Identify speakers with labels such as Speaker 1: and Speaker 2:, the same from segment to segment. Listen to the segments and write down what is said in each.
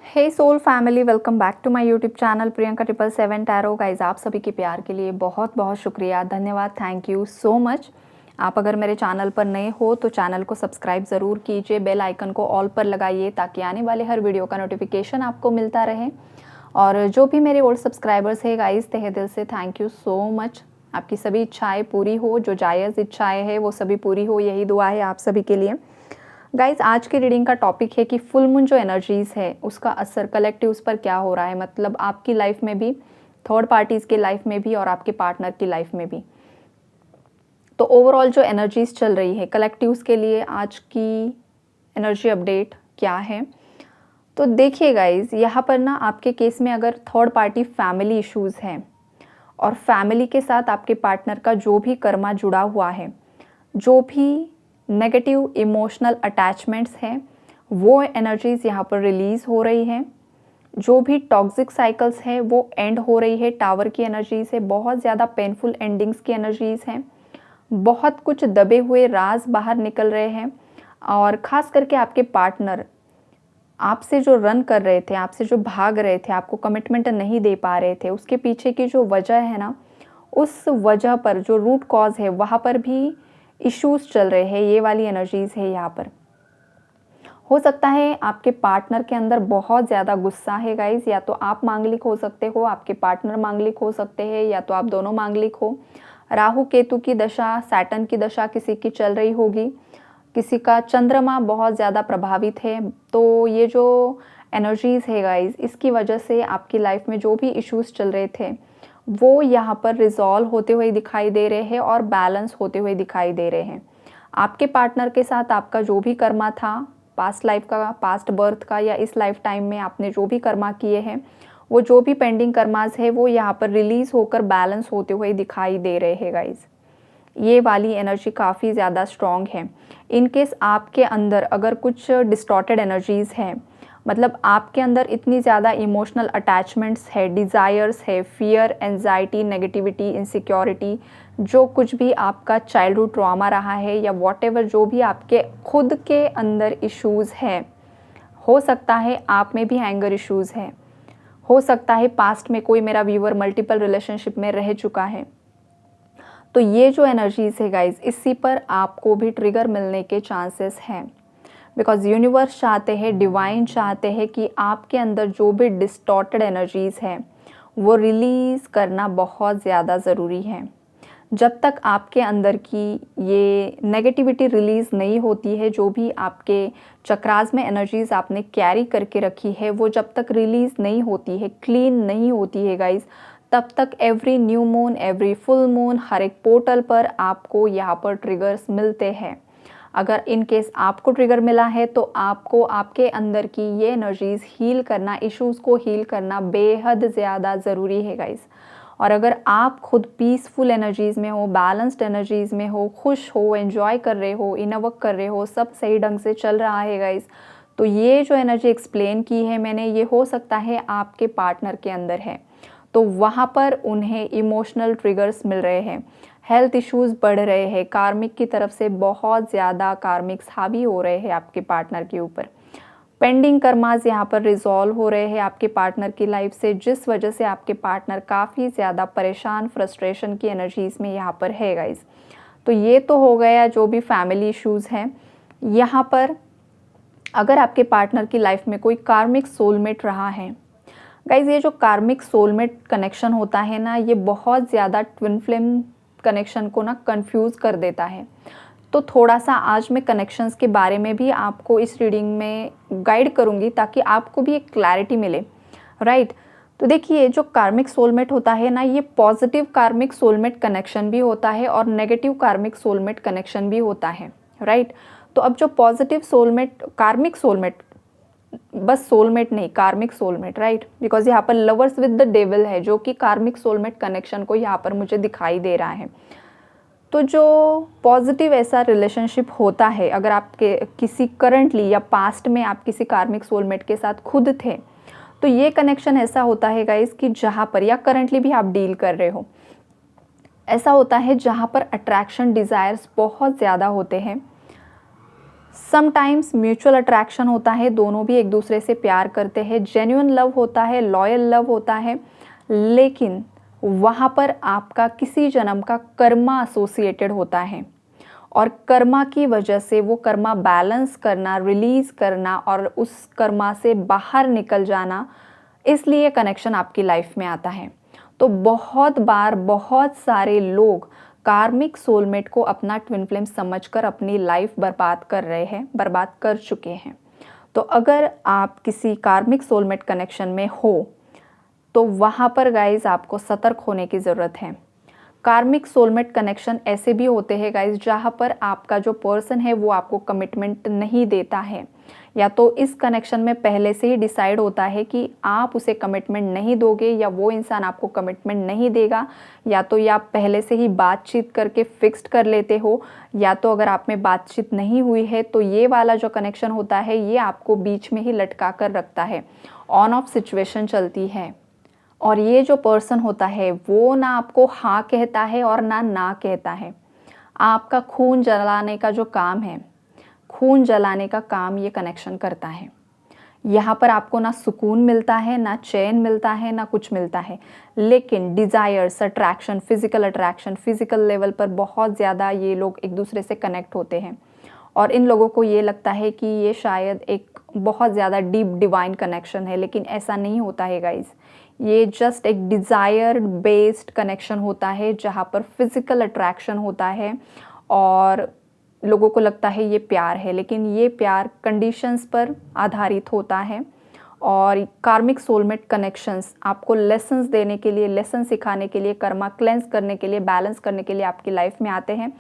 Speaker 1: Hey soul family, welcome back to my YouTube channel Priyanka 777 tarot. Guys, आप सभी के प्यार के लिए बहुत बहुत शुक्रिया, धन्यवाद, थैंक यू सो मच। आप अगर मेरे चैनल पर नए हो तो चैनल को सब्सक्राइब ज़रूर कीजिए, बेल आइकन को ऑल पर लगाइए ताकि आने वाले हर वीडियो का नोटिफिकेशन आपको मिलता रहे। और जो भी मेरे ओल्ड सब्सक्राइबर्स है गाइज, तहे दिल से थैंक यू सो मच। आपकी सभी इच्छाएँ पूरी हो, जो जायज़ इच्छाएँ हैं वो सभी पूरी हो, यही दुआ है आप सभी के लिए। गाइज, आज की रीडिंग का टॉपिक है कि फुल मून जो एनर्जीज है उसका असर कलेक्टिव्स पर क्या हो रहा है, मतलब आपकी लाइफ में भी, थर्ड पार्टीज की लाइफ में भी और आपके पार्टनर की लाइफ में भी। तो ओवरऑल जो एनर्जीज चल रही है कलेक्टिव्स के लिए, आज की एनर्जी अपडेट क्या है। तो देखिए गाइज, यहाँ पर ना आपके केस में अगर थर्ड पार्टी फैमिली इश्यूज हैं और फैमिली के साथ आपके पार्टनर का जो भी कर्मा जुड़ा हुआ है, जो भी नेगेटिव इमोशनल अटैचमेंट्स हैं, वो एनर्जीज़ यहाँ पर रिलीज़ हो रही हैं। जो भी टॉक्सिक साइकिल्स हैं वो एंड हो रही है। टावर की एनर्जीज़ है, बहुत ज़्यादा पेनफुल एंडिंग्स की एनर्जीज़ हैं। बहुत कुछ दबे हुए राज बाहर निकल रहे हैं। और ख़ास करके आपके पार्टनर आपसे जो रन कर रहे थे, आपसे जो भाग रहे थे, आपको कमिटमेंट नहीं दे पा रहे थे, उसके पीछे की जो वजह है ना, उस वजह पर जो रूट कॉज है वहाँ पर भी इश्यूज चल रहे हैं। ये वाली एनर्जीज है यहाँ पर। हो सकता है आपके पार्टनर के अंदर बहुत ज़्यादा गुस्सा है गाइज, या तो आप मांगलिक हो सकते हो, आपके पार्टनर मांगलिक हो सकते हैं, या तो आप दोनों मांगलिक हो। राहु केतु की दशा, सैटर्न की दशा किसी की चल रही होगी, किसी का चंद्रमा बहुत ज़्यादा प्रभावित है। तो ये जो एनर्जीज है गाइज, इसकी वजह से आपकी लाइफ में जो भी इश्यूज चल रहे थे वो यहाँ पर रिजॉल्व होते हुए दिखाई दे रहे हैं और बैलेंस होते हुए दिखाई दे रहे हैं। आपके पार्टनर के साथ आपका जो भी कर्मा था, पास्ट लाइफ का, पास्ट बर्थ का, या इस लाइफ टाइम में आपने जो भी कर्मा किए हैं, वो जो भी पेंडिंग कर्मास है वो यहाँ पर रिलीज होकर बैलेंस होते हुए दिखाई दे रहे हैं गाइज। ये वाली एनर्जी काफ़ी ज़्यादा स्ट्रॉन्ग है। इनकेस आपके अंदर अगर कुछ डिस्टॉर्टेड एनर्जीज़ हैं, मतलब आपके अंदर इतनी ज़्यादा इमोशनल अटैचमेंट्स है, डिज़ायर्स है, फियर, एंजाइटी, नेगेटिविटी, इनसिक्योरिटी, जो कुछ भी आपका चाइल्डहुड ट्रॉमा रहा है, या वॉटेवर जो भी आपके खुद के अंदर इश्यूज़ हैं, हो सकता है आप में भी एंगर इश्यूज़ है, हो सकता है पास्ट में कोई मेरा व्यूअर मल्टीपल रिलेशनशिप में रह चुका है। तो ये जो एनर्जीज़ है गाइज, इसी पर आपको भी ट्रिगर मिलने के चांसेस हैं। बिकॉज यूनिवर्स चाहते हैं, डिवाइन चाहते हैं कि आपके अंदर जो भी डिस्टॉर्टेड एनर्जीज़ हैं वो रिलीज़ करना बहुत ज़्यादा ज़रूरी है। जब तक आपके अंदर की ये नेगेटिविटी रिलीज़ नहीं होती है, जो भी आपके चक्रास में एनर्जीज़ आपने कैरी करके रखी है वो जब तक रिलीज़ नहीं होती है, क्लीन नहीं होती है गाइज़, तब तक every new moon, every full moon, हर एक पोर्टल पर आपको यहाँ पर ट्रिगर्स मिलते हैं। अगर इन केस आपको ट्रिगर मिला है तो आपको आपके अंदर की ये एनर्जीज़ हील करना, इश्यूज़ को हील करना बेहद ज़्यादा ज़रूरी है गाइज़। और अगर आप खुद पीसफुल एनर्जीज़ में हो, बैलेंस्ड एनर्जीज़ में हो, खुश हो, एंजॉय कर रहे हो, इनर वर्क कर रहे हो, सब सही ढंग से चल रहा है गाइज़, तो ये जो एनर्जी एक्सप्लेन की है मैंने, ये हो सकता है आपके पार्टनर के अंदर है। तो वहाँ पर उन्हें इमोशनल ट्रिगर्स मिल रहे हैं, हेल्थ इश्यूज़ बढ़ रहे हैं, कार्मिक की तरफ से बहुत ज़्यादा कार्मिक्स हावी हो रहे हैं आपके पार्टनर के ऊपर। पेंडिंग कर्मास यहाँ पर रिजॉल्व हो रहे हैं आपके पार्टनर की लाइफ से, जिस वजह से आपके पार्टनर काफ़ी ज़्यादा परेशान, फ्रस्ट्रेशन की एनर्जीज़ में यहाँ पर है गाइज। तो ये तो हो गया जो भी फैमिली इश्यूज़ हैं। यहाँ पर अगर आपके पार्टनर की लाइफ में कोई कार्मिक सोलमेट रहा है गाइज, ये जो कार्मिक सोलमेट कनेक्शन होता है ना, ये बहुत ज़्यादा ट्विन फ्लेम कनेक्शन को ना कंफ्यूज कर देता है। तो थोड़ा सा आज मैं कनेक्शंस के बारे में भी आपको इस रीडिंग में गाइड करूँगी ताकि आपको भी एक क्लैरिटी मिले, राइट। तो देखिए, जो कार्मिक सोलमेट होता है ना, ये पॉजिटिव कार्मिक सोलमेट कनेक्शन भी होता है और नेगेटिव कार्मिक सोलमेट कनेक्शन भी होता है, राइट। तो अब जो पॉजिटिव सोलमेट, कार्मिक सोलमेट, बस सोलमेट नहीं, कार्मिक सोलमेट, राइट, बिकॉज यहाँ पर लवर्स विद द डेविल है जो कि कार्मिक सोलमेट कनेक्शन को यहाँ पर मुझे दिखाई दे रहा है। तो जो पॉजिटिव ऐसा रिलेशनशिप होता है, अगर आपके किसी करंटली या पास्ट में आप किसी कार्मिक सोलमेट के साथ खुद थे, तो ये कनेक्शन ऐसा होता है गाइस कि जहाँ पर, या करंटली भी आप डील कर रहे हो, ऐसा होता है जहाँ पर अट्रैक्शन, डिज़ायर्स बहुत ज़्यादा होते हैं, समटाइम्स म्यूचुअल अट्रैक्शन होता है, दोनों भी एक दूसरे से प्यार करते हैं, जेन्युइन लव होता है, लॉयल लव होता है, लेकिन वहाँ पर आपका किसी जन्म का कर्मा एसोसिएटेड होता है और कर्मा की वजह से वो कर्मा बैलेंस करना, रिलीज़ करना और उस कर्मा से बाहर निकल जाना, इसलिए कनेक्शन आपकी लाइफ में आता है। तो बहुत बार बहुत सारे लोग कार्मिक सोलमेट को अपना ट्विन फ्लेम समझकर अपनी लाइफ बर्बाद कर रहे हैं, बर्बाद कर चुके हैं। तो अगर आप किसी कार्मिक सोलमेट कनेक्शन में हो तो वहाँ पर गाइज आपको सतर्क होने की ज़रूरत है। कार्मिक सोलमेट कनेक्शन ऐसे भी होते हैं गाइज जहाँ पर आपका जो पर्सन है वो आपको कमिटमेंट नहीं देता है, या तो इस कनेक्शन में पहले से ही डिसाइड होता है कि आप उसे कमिटमेंट नहीं दोगे या वो इंसान आपको कमिटमेंट नहीं देगा, या तो ये आप पहले से ही बातचीत करके फिक्स्ड कर लेते हो, या तो अगर आप में बातचीत नहीं हुई है तो ये वाला जो कनेक्शन होता है ये आपको बीच में ही लटका कर रखता है, ऑन ऑफ सिचुएशन चलती है। और ये जो पर्सन होता है वो ना आपको हाँ कहता है और ना कहता है। आपका खून जलाने का जो काम है, खून जलाने का काम ये कनेक्शन करता है। यहाँ पर आपको ना सुकून मिलता है, ना चैन मिलता है, ना कुछ मिलता है, लेकिन डिज़ायर्स, अट्रैक्शन, फिजिकल लेवल पर बहुत ज़्यादा ये लोग एक दूसरे से कनेक्ट होते हैं और इन लोगों को ये लगता है कि ये शायद एक बहुत ज़्यादा डीप डिवाइन कनेक्शन है, लेकिन ऐसा नहीं होता है गाइज। ये जस्ट एक डिज़ायर बेस्ड कनेक्शन होता है जहाँ पर फिज़िकल अट्रैक्शन होता है और लोगों को लगता है ये प्यार है, लेकिन ये प्यार कंडीशंस पर आधारित होता है। और कार्मिक सोलमेट कनेक्शंस आपको लेसन्स देने के लिए, लेसन सिखाने के लिए, कर्मा क्लेंस करने के लिए, बैलेंस करने के लिए आपकी लाइफ में आते हैं।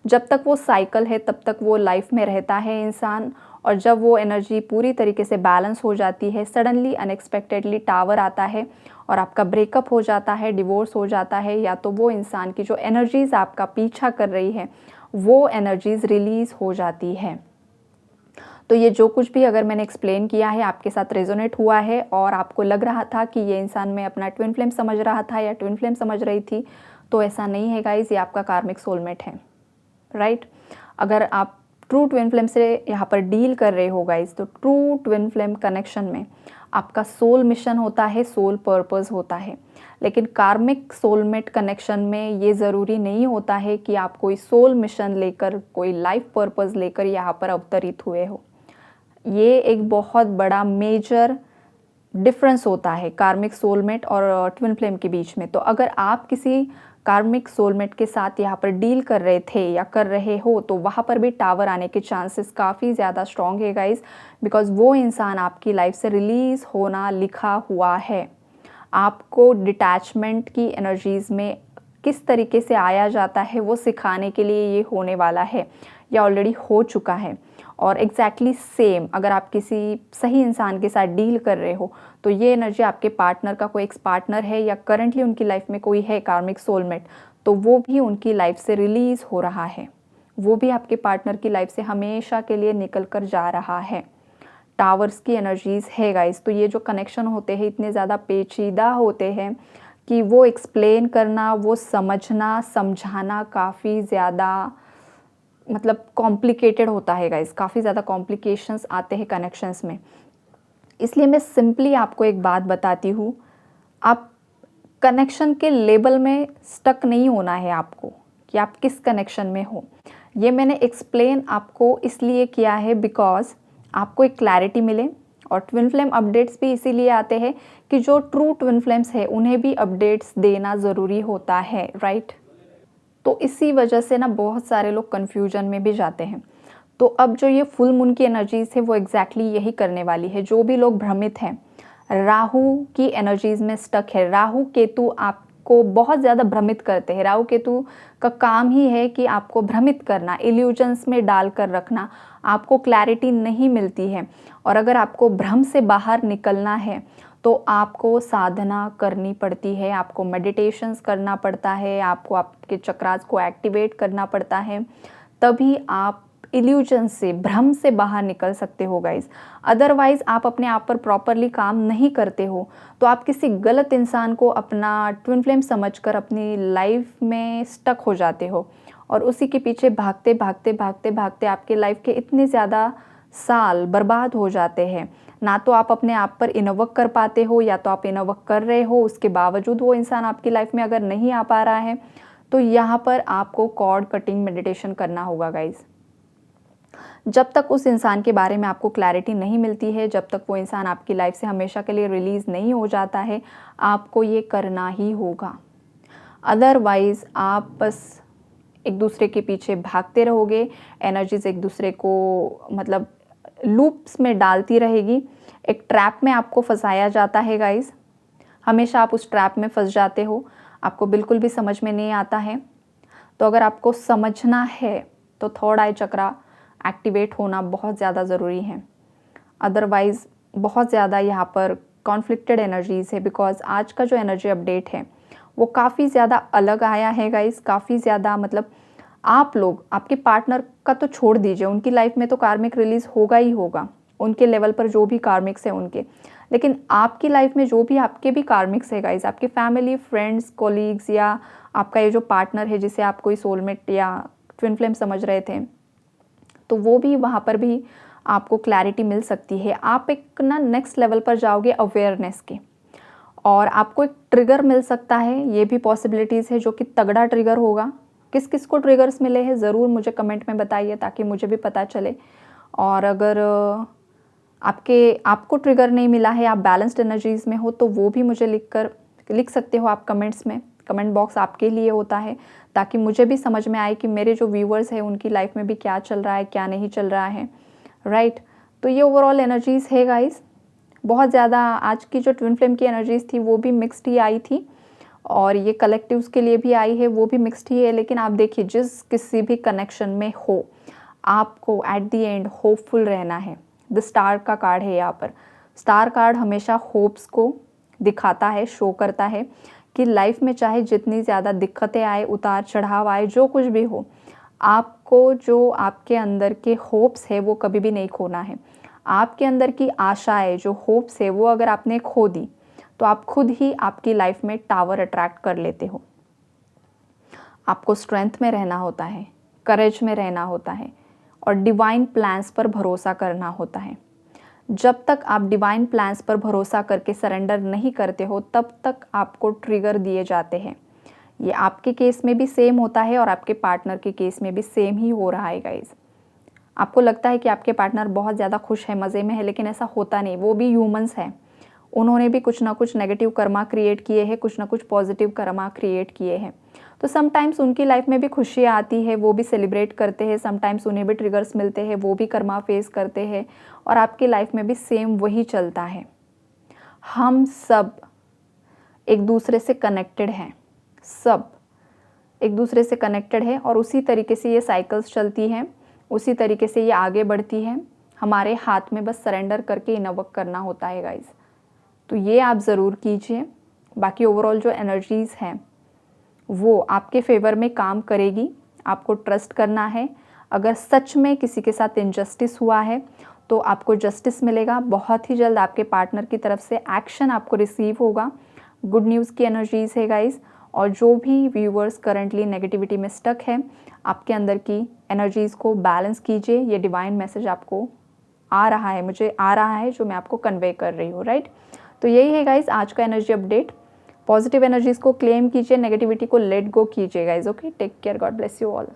Speaker 1: जब तक वो साइकिल है तब तक वो लाइफ में रहता है इंसान, और जब वो एनर्जी पूरी तरीके से बैलेंस हो जाती है, सडनली अनएक्सपेक्टेडली टावर आता है और आपका ब्रेकअप हो जाता है, डिवोर्स हो जाता है, या तो वो इंसान की जो एनर्जीज़ आपका पीछा कर रही है वो एनर्जीज़ रिलीज़ हो जाती है। तो ये जो कुछ भी अगर मैंने एक्सप्लेन किया है आपके साथ रेजोनेट हुआ है और आपको लग रहा था कि ये इंसान में अपना ट्विन फ्लेम समझ रहा था या ट्विन फ्लेम समझ रही थी, तो ऐसा नहीं है गाइज, ये आपका कार्मिक सोलमेट है, राइट। अगर आप ट्रू ट्विन फ्लेम से यहाँ पर डील कर रहे हो गाइज, तो ट्रू ट्विन फ्लेम कनेक्शन में आपका सोल मिशन होता है, सोल पर्पस होता है। लेकिन कार्मिक सोलमेट कनेक्शन में ये ज़रूरी नहीं होता है कि आप कोई सोल मिशन लेकर, कोई लाइफ पर्पस लेकर यहाँ पर अवतरित हुए हो। ये एक बहुत बड़ा मेजर डिफरेंस होता है कार्मिक सोलमेट और ट्विन फ्लेम के बीच में। तो अगर आप किसी कार्मिक सोलमेट के साथ यहाँ पर डील कर रहे थे या कर रहे हो तो वहाँ पर भी टावर आने के चांसेस काफ़ी ज़्यादा स्ट्रॉन्ग है गाइज, बिकॉज वो इंसान आपकी लाइफ से रिलीज़ होना लिखा हुआ है। आपको डिटैचमेंट की एनर्जीज़ में किस तरीके से आया जाता है वो सिखाने के लिए ये होने वाला है या ऑलरेडी हो चुका है। और एग्जैक्टली सेम अगर आप किसी सही इंसान के साथ डील कर रहे हो तो ये एनर्जी आपके पार्टनर का, कोई एक्स पार्टनर है या करंटली उनकी लाइफ में कोई है कार्मिक सोलमेट, तो वो भी उनकी लाइफ से रिलीज़ हो रहा है, वो भी आपके पार्टनर की लाइफ से हमेशा के लिए निकल कर जा रहा है। टावर्स की एनर्जीज़ है गाइस। तो ये जो कनेक्शन होते हैं इतने ज़्यादा पेचीदा होते हैं कि वो एक्सप्लेन करना, वो समझना, समझाना काफ़ी ज़्यादा मतलब कॉम्प्लिकेटेड होता है गाइस, काफ़ी ज़्यादा कॉम्प्लिकेशंस आते हैं कनेक्शंस में। इसलिए मैं सिंपली आपको एक बात बताती हूँ, आप कनेक्शन के लेवल में स्टक नहीं होना है आपको कि आप किस कनेक्शन में हो। ये मैंने एक्सप्लेन आपको इसलिए किया है बिकॉज आपको एक क्लैरिटी मिले, और ट्विन फ्लेम अपडेट्स भी इसीलिए आते हैं कि जो ट्रू ट्विन फ्लेम्स है उन्हें भी अपडेट्स देना ज़रूरी होता है, राइट। तो इसी वजह से ना बहुत सारे लोग कन्फ्यूजन में भी जाते हैं। तो अब जो ये फुल मून की एनर्जीज़ है वो एग्जैक्टली यही करने वाली है। जो भी लोग भ्रमित हैं, राहु की एनर्जीज़ में स्टक है, राहु केतु आपको बहुत ज़्यादा भ्रमित करते हैं। राहु केतु का काम ही है कि आपको भ्रमित करना, इल्यूजन्स में डाल कर रखना, आपको क्लैरिटी नहीं मिलती है। और अगर आपको भ्रम से बाहर निकलना है तो आपको साधना करनी पड़ती है, आपको मेडिटेशंस करना पड़ता है, आपको आपके चक्रास को एक्टिवेट करना पड़ता है, तभी आप इल्यूजन से, भ्रम से बाहर निकल सकते हो गाइज। अदरवाइज आप अपने आप पर प्रॉपरली काम नहीं करते हो तो आप किसी गलत इंसान को अपना ट्विन फ्लेम समझकर अपनी लाइफ में स्टक हो जाते हो और उसी के पीछे भागते भागते भागते भागते आपके लाइफ के इतने ज़्यादा साल बर्बाद हो जाते हैं। ना तो आप अपने आप पर इनवर्क कर पाते हो, या तो आप इनवर्क कर रहे हो, उसके बावजूद वो इंसान आपकी लाइफ में अगर नहीं आ पा रहा है, तो यहाँ पर आपको कॉर्ड कटिंग मेडिटेशन करना होगा गाइज। जब तक उस इंसान के बारे में आपको क्लैरिटी नहीं मिलती है, जब तक वो इंसान आपकी लाइफ से हमेशा के लिए रिलीज़ नहीं हो जाता है, आपको ये करना ही होगा। अदरवाइज़ आप बस एक दूसरे के पीछे भागते रहोगे, एनर्जीज एक दूसरे को मतलब लूप्स में डालती रहेगी। एक ट्रैप में आपको फंसाया जाता है गाइस, हमेशा आप उस ट्रैप में फंस जाते हो, आपको बिल्कुल भी समझ में नहीं आता है। तो अगर आपको समझना है तो थर्ड आई चक्रा एक्टिवेट होना बहुत ज़्यादा ज़रूरी है। अदरवाइज़ बहुत ज़्यादा यहाँ पर कॉन्फ्लिक्टेड एनर्जीज़ है, बिकॉज आज का जो एनर्जी अपडेट है वो काफ़ी ज़्यादा अलग आया है गाइस। काफ़ी ज़्यादा मतलब आप लोग, आपके पार्टनर का तो छोड़ दीजिए, उनकी लाइफ में तो कार्मिक रिलीज़ होगा ही होगा, उनके लेवल पर जो भी कार्मिक्स है उनके, लेकिन आपकी लाइफ में जो भी आपके भी कार्मिक्स है गाइस, आपके फैमिली, फ्रेंड्स, कोलीग्स, या आपका ये जो पार्टनर है जिसे आप कोई सोलमेट या ट्विन फ्लेम समझ रहे थे, तो वो भी वहाँ पर भी आपको क्लैरिटी मिल सकती है। आप एक ना नेक्स्ट लेवल पर जाओगे अवेयरनेस के, और आपको एक ट्रिगर मिल सकता है, ये भी पॉसिबिलिटीज़ है, जो कि तगड़ा ट्रिगर होगा। किस किस को ट्रिगर्स मिले हैं ज़रूर मुझे कमेंट में बताइए, ताकि मुझे भी पता चले। और अगर आपको ट्रिगर नहीं मिला है, आप बैलेंस्ड एनर्जीज़ में हो, तो वो भी मुझे लिख सकते हो आप कमेंट्स में। कमेंट बॉक्स आपके लिए होता है, ताकि मुझे भी समझ में आए कि मेरे जो व्यूअर्स हैं उनकी लाइफ में भी क्या चल रहा है, क्या नहीं चल रहा है, राइट। तो ये ओवरऑल एनर्जीज़ है गाइस। बहुत ज़्यादा आज की जो ट्विन फ्लेम की एनर्जीज़ थी वो भी मिक्स्ड ही आई थी, और ये कलेक्टिव्स के लिए भी आई है, वो भी मिक्स्ड ही है। लेकिन आप देखिए, जिस किसी भी कनेक्शन में हो, आपको एट द एंड होपफुल रहना है। द स्टार का कार्ड है यहाँ पर। स्टार कार्ड हमेशा होप्स को दिखाता है, शो करता है कि लाइफ में चाहे जितनी ज़्यादा दिक्कतें आए, उतार चढ़ाव आए, जो कुछ भी हो, आपको जो आपके अंदर के होप्स है वो कभी भी नहीं खोना है। आपके अंदर की आशाएं, जो होप्स है, वो अगर आपने खो दी तो आप खुद ही आपकी लाइफ में टावर अट्रैक्ट कर लेते हो। आपको स्ट्रेंथ में रहना होता है, करेज में रहना होता है, और डिवाइन प्लान्स पर भरोसा करना होता है। जब तक आप डिवाइन प्लान्स पर भरोसा करके सरेंडर नहीं करते हो, तब तक आपको ट्रिगर दिए जाते हैं। ये आपके केस में भी सेम होता है, और आपके पार्टनर के केस में भी सेम ही हो रहा है गाइज। आपको लगता है कि आपके पार्टनर बहुत ज़्यादा खुश है, मज़े में है, लेकिन ऐसा होता नहीं। वो भी ह्यूमंस हैं, उन्होंने भी कुछ ना कुछ नेगेटिव कर्मा क्रिएट किए हैं, कुछ ना कुछ पॉजिटिव कर्मा क्रिएट किए हैं। तो समटाइम्स उनकी लाइफ में भी खुशियाँ आती है, वो भी सेलिब्रेट करते हैं, समटाइम्स उन्हें भी ट्रिगर्स मिलते हैं, वो भी कर्मा फेस करते हैं, और आपकी लाइफ में भी सेम वही चलता है। हम सब एक दूसरे से कनेक्टेड हैं, सब एक दूसरे से कनेक्टेड है, और उसी तरीके से ये साइकिल्स चलती हैं, उसी तरीके से ये आगे बढ़ती है। हमारे हाथ में बस सरेंडर करके इनवर्क करना होता है गाइज। तो ये आप ज़रूर कीजिए। बाकी ओवरऑल जो एनर्जीज़ हैं वो आपके फेवर में काम करेगी। आपको ट्रस्ट करना है। अगर सच में किसी के साथ इनजस्टिस हुआ है तो आपको जस्टिस मिलेगा। बहुत ही जल्द आपके पार्टनर की तरफ से एक्शन आपको रिसीव होगा। गुड न्यूज़ की एनर्जीज़ है गाइज। और जो भी व्यूअर्स करंटली नेगेटिविटी में स्टक है, आपके अंदर की एनर्जीज़ को बैलेंस कीजिए। ये डिवाइन मैसेज आपको आ रहा है, मुझे आ रहा है, जो मैं आपको कन्वे कर रही हूँ, राइट। तो यही है गाइज आज का एनर्जी अपडेट। पॉजिटिव एनर्जीज़ को क्लेम कीजिए, नेगेटिविटी को लेट गो कीजिए guys. Okay, take care, God bless you all.